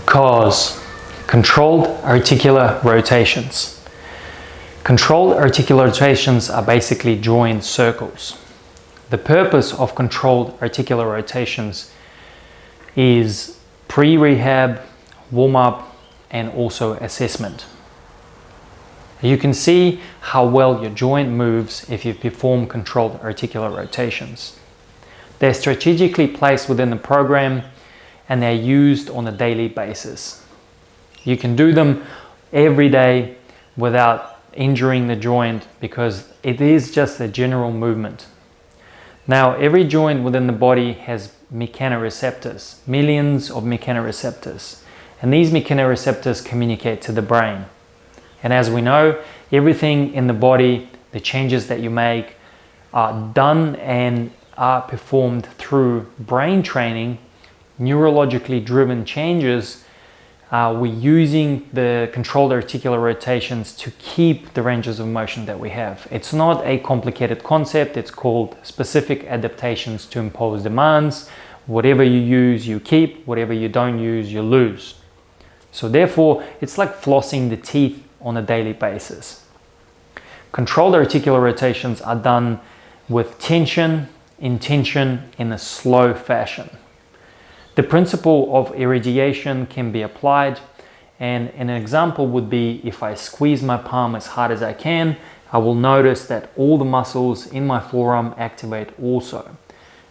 CARS, controlled articular rotations. Controlled articular rotations are basically joint circles. The purpose of controlled articular rotations is pre-rehab, warm-up, and also assessment. You can see how well your joint moves if you perform controlled articular rotations. They're strategically placed within the program and they're used on a daily basis. You can do them every day without injuring the joint because it is just a general movement. Now, every joint within the body has mechanoreceptors, millions of mechanoreceptors, and these mechanoreceptors communicate to the brain. And as we know, everything in the body, the changes that you make are done and are performed through brain training, neurologically driven changes. We're using the controlled articular rotations to keep the ranges of motion that we have. It's not a complicated concept. It's called specific adaptations to impose demands. Whatever you use, you keep. Whatever you don't use, you lose. So therefore, it's like flossing the teeth on a daily basis. Controlled articular rotations are done with tension, intention in a slow fashion. The principle of irradiation can be applied, and an example would be if I squeeze my palm as hard as I can, I will notice that all the muscles in my forearm activate also.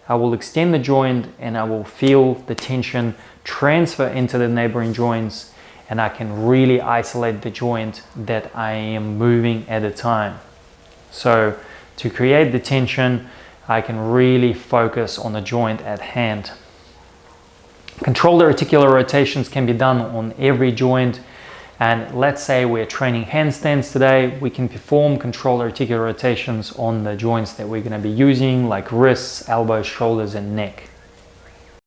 I will extend the joint and I will feel the tension transfer into the neighboring joints, and I can really isolate the joint that I am moving at a time. So to create the tension, I can really focus on the joint at hand. Controlled articular rotations can be done on every joint, and let's say we're training handstands today, we can perform controlled articular rotations on the joints that we're going to be using, like wrists, elbows, shoulders, and neck.